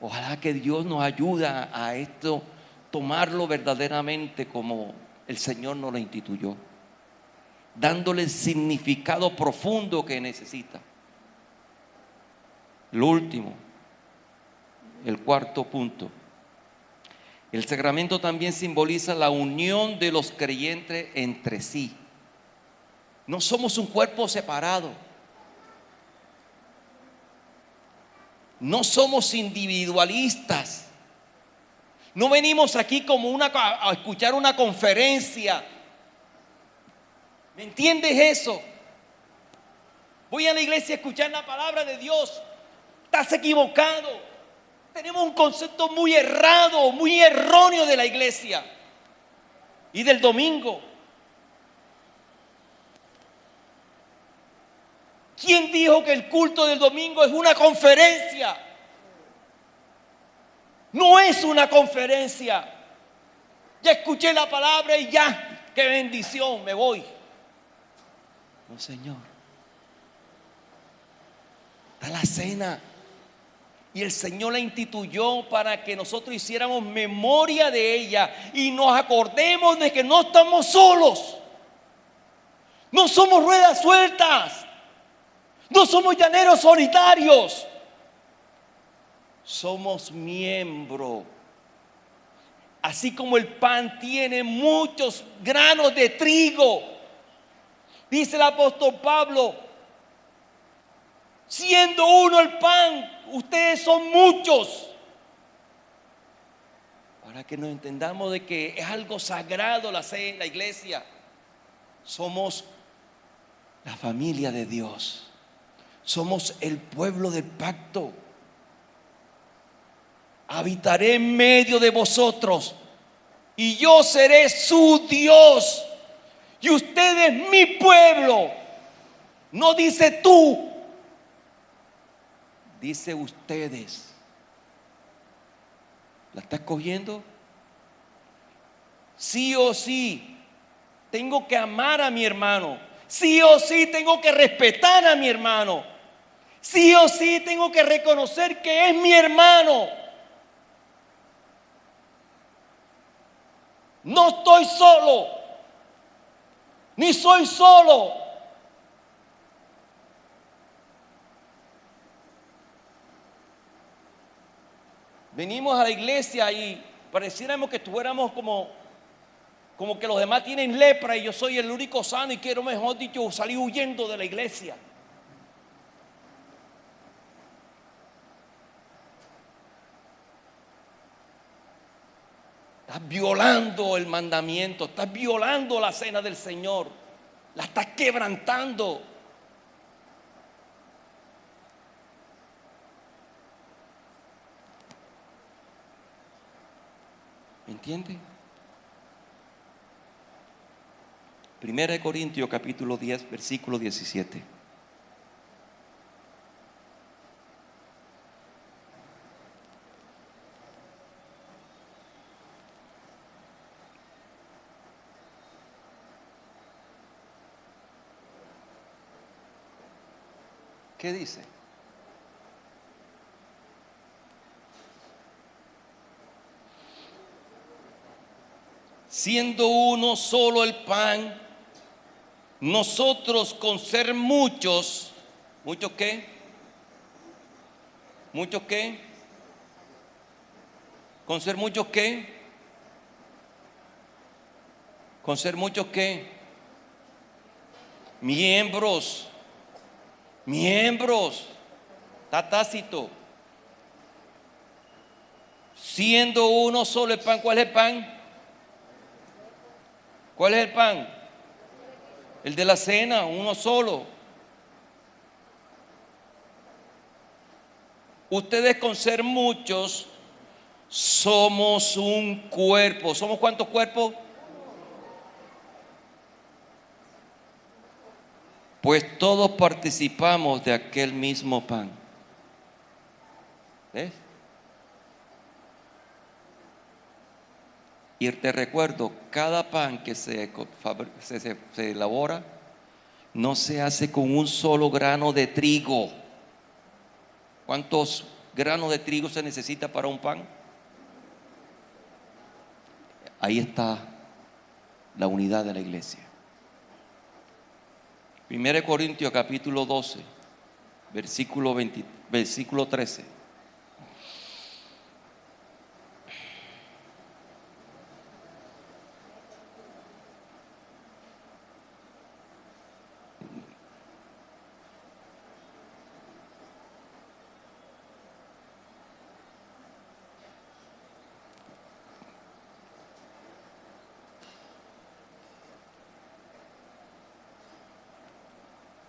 Ojalá que Dios nos ayude a esto, tomarlo verdaderamente como el Señor nos lo instituyó, dándole el significado profundo que necesita. Lo último, el cuarto punto. El sacramento también simboliza la unión de los creyentes entre sí. No somos un cuerpo separado. No somos individualistas. No venimos aquí como a escuchar una conferencia. ¿Me entiendes eso? Voy a la iglesia a escuchar la palabra de Dios. Estás equivocado. Tenemos un concepto muy errado, muy erróneo de la iglesia y del domingo. ¿Quién dijo que el culto del domingo es una conferencia? No es una conferencia. Ya escuché la palabra y ya, qué bendición, me voy. No, Señor. Está la cena. Y el Señor la instituyó para que nosotros hiciéramos memoria de ella y nos acordemos de que no estamos solos. No somos ruedas sueltas. No somos llaneros solitarios. Somos miembros. Así como el pan tiene muchos granos de trigo, dice el apóstol Pablo, siendo uno el pan, ustedes son muchos. Para que nos entendamos de que es algo sagrado la iglesia. Somos la familia de Dios. Somos el pueblo del pacto. Habitaré en medio de vosotros y yo seré su Dios y ustedes mi pueblo. No dice tú, dice ustedes. ¿La estás cogiendo? Sí o sí tengo que amar a mi hermano. Sí o sí tengo que respetar a mi hermano. Sí o sí tengo que reconocer que es mi hermano. No estoy solo, ni soy solo. Venimos a la iglesia y pareciéramos que estuviéramos como que los demás tienen lepra y yo soy el único sano y quiero, mejor dicho, salir huyendo de la iglesia. Estás violando el mandamiento, estás violando la cena del Señor, la estás quebrantando. ¿Me entiendes? 1 Corintios capítulo 10, versículo 17. ¿Qué dice? Siendo uno solo el pan, nosotros con ser muchos, ¿muchos qué? ¿Muchos qué? ¿Con ser muchos qué? ¿Con ser muchos qué? Miembros, está tácito. Siendo uno solo el pan, ¿cuál es el pan? ¿Cuál es el pan? El de la cena, uno solo. Ustedes con ser muchos somos un cuerpo. ¿Somos cuántos cuerpos? Pues todos participamos de aquel mismo pan. ¿Ves? Y te recuerdo, cada pan que se elabora no se hace con un solo grano de trigo. ¿Cuántos granos de trigo se necesita para un pan? Ahí está la unidad de la iglesia. 1 Corintios capítulo 12, versículo 13.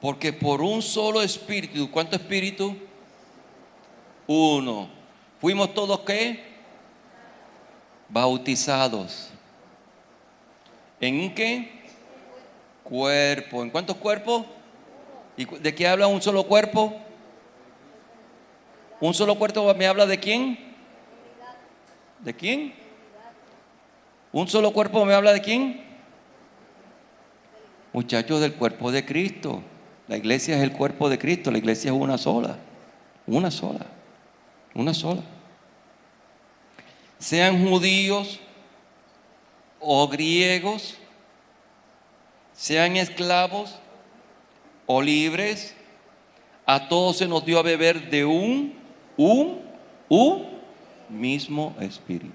Porque por un solo espíritu, ¿cuánto espíritu? Uno. ¿Fuimos todos qué? Bautizados. ¿En un qué? Cuerpo. ¿En cuántos cuerpos? ¿Y de qué habla un solo cuerpo? ¿Un solo cuerpo me habla de quién? ¿De quién? ¿Un solo cuerpo me habla de quién? Muchachos, del cuerpo de Cristo. La iglesia es el cuerpo de Cristo. La iglesia es una sola. Una sola. Una sola. Sean judíos o griegos, sean esclavos o libres, a todos se nos dio a beber de un mismo espíritu.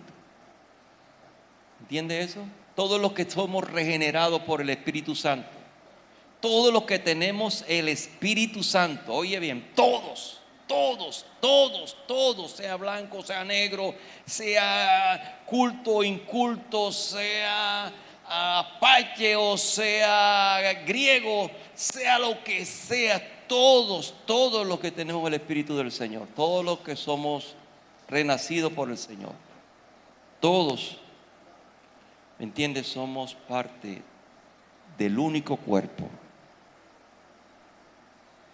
¿Entiende eso? Todos los que somos regenerados por el Espíritu Santo, todos los que tenemos el Espíritu Santo, oye bien, todos, sea blanco, sea negro, sea culto o inculto, sea apache o sea griego, sea lo que sea, todos los que tenemos el Espíritu del Señor, todos los que somos renacidos por el Señor, todos, ¿me entiendes? Somos parte del único cuerpo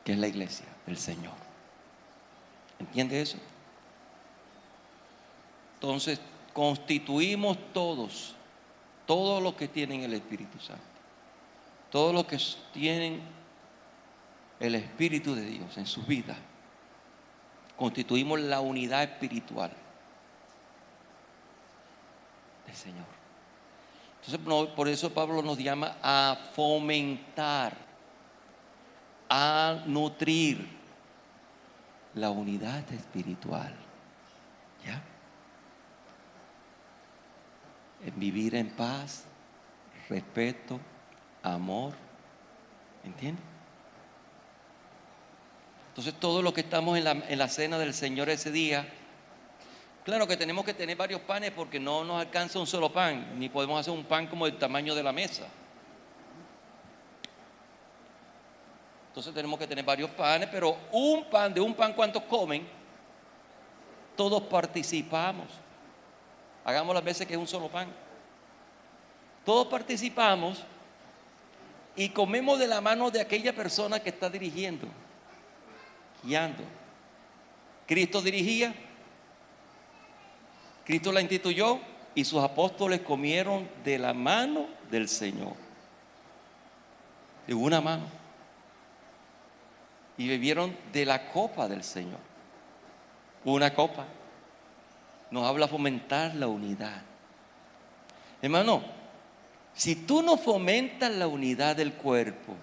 que es la iglesia del Señor. ¿Entiende eso? Entonces, constituimos todos los que tienen el Espíritu Santo, todos los que tienen el Espíritu de Dios en su vida, constituimos la unidad espiritual del Señor. Entonces, por eso Pablo nos llama a fomentar, a nutrir la unidad espiritual. ¿Ya? En vivir en paz, respeto, amor. ¿Entiendes? Entonces, todos los que estamos en la cena del Señor ese día, claro que tenemos que tener varios panes porque no nos alcanza un solo pan, ni podemos hacer un pan como el tamaño de la mesa. Entonces tenemos que tener varios panes, pero de un pan, ¿cuántos comen? Todos participamos. Hagamos las veces que es un solo pan. Todos participamos y comemos de la mano de aquella persona que está dirigiendo, guiando. Cristo dirigía, Cristo la instituyó y sus apóstoles comieron de la mano del Señor. De una mano. y bebieron de la copa del Señor. Una copa nos habla de fomentar la unidad. Hermano, si tú no fomentas la unidad del cuerpo,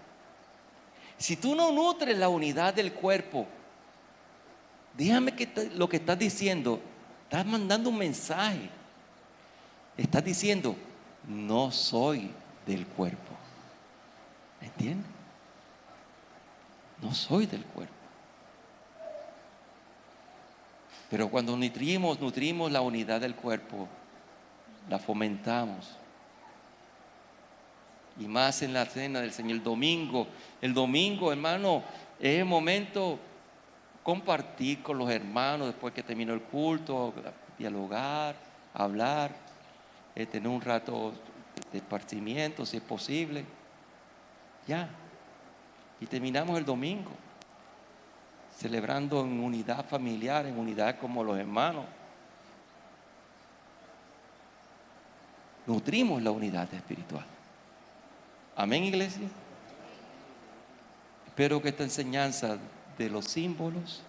si tú no nutres la unidad del cuerpo, déjame que lo que estás diciendo, estás mandando un mensaje. Estás diciendo, no soy del cuerpo. ¿Entiendes? No soy del cuerpo. Pero cuando nutrimos la unidad del cuerpo, la fomentamos. Y más en la cena del Señor, el domingo, hermano, es el momento compartir con los hermanos después que terminó el culto, dialogar, hablar, tener un rato de esparcimiento si es posible. Ya. Y terminamos el domingo celebrando en unidad familiar, en unidad como los hermanos. Nutrimos la unidad espiritual. Amén, iglesia. Espero que esta enseñanza de los símbolos,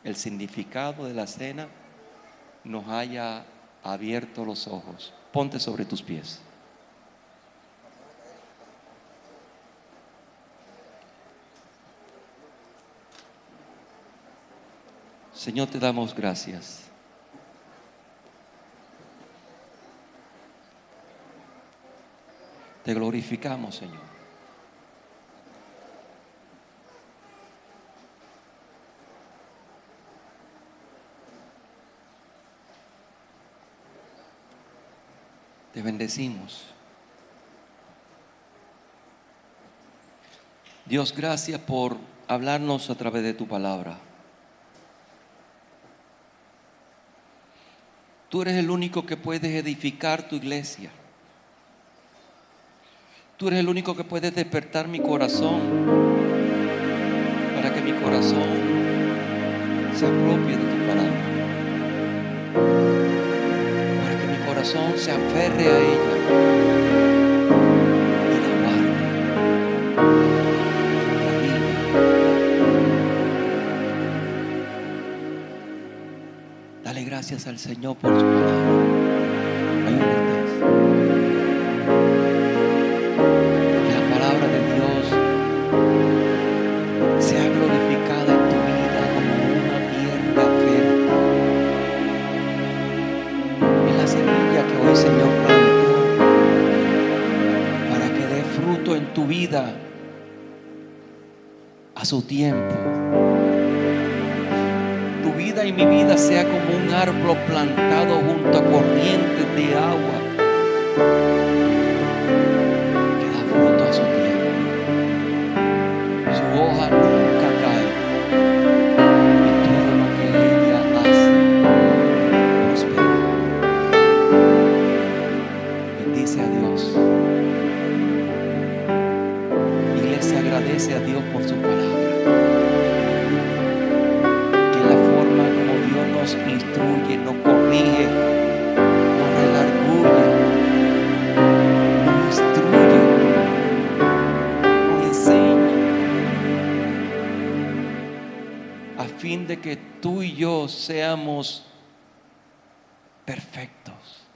el significado de la cena, nos haya abierto los ojos. Ponte sobre tus pies. Señor, te damos gracias. Te glorificamos, Señor. Te bendecimos. Dios, gracias por hablarnos a través de tu palabra. Tú eres el único que puedes edificar tu iglesia. Tú eres el único que puedes despertar mi corazón para que mi corazón se apropie de tu palabra. Para que mi corazón se aferre a ella y la guarde, la viva. Dale gracias al Señor por su palabra. Ahí donde estás. Que la palabra de Dios sea glorificada en tu vida como una tierra fértil. Es la semilla que hoy Señor plantó para que dé fruto en tu vida a su tiempo. Tu vida y mi vida sea como un árbol plantado junto a corrientes de agua que da fruto a su tiempo. Su hoja nunca cae y todo lo que ella hace prospera. Bendice a Dios. Iglesia, agradece a Dios por su palabra. Nos instruye, nos corrige, nos redarguye, nos instruye, nos enseña, a fin de que tú y yo seamos perfectos.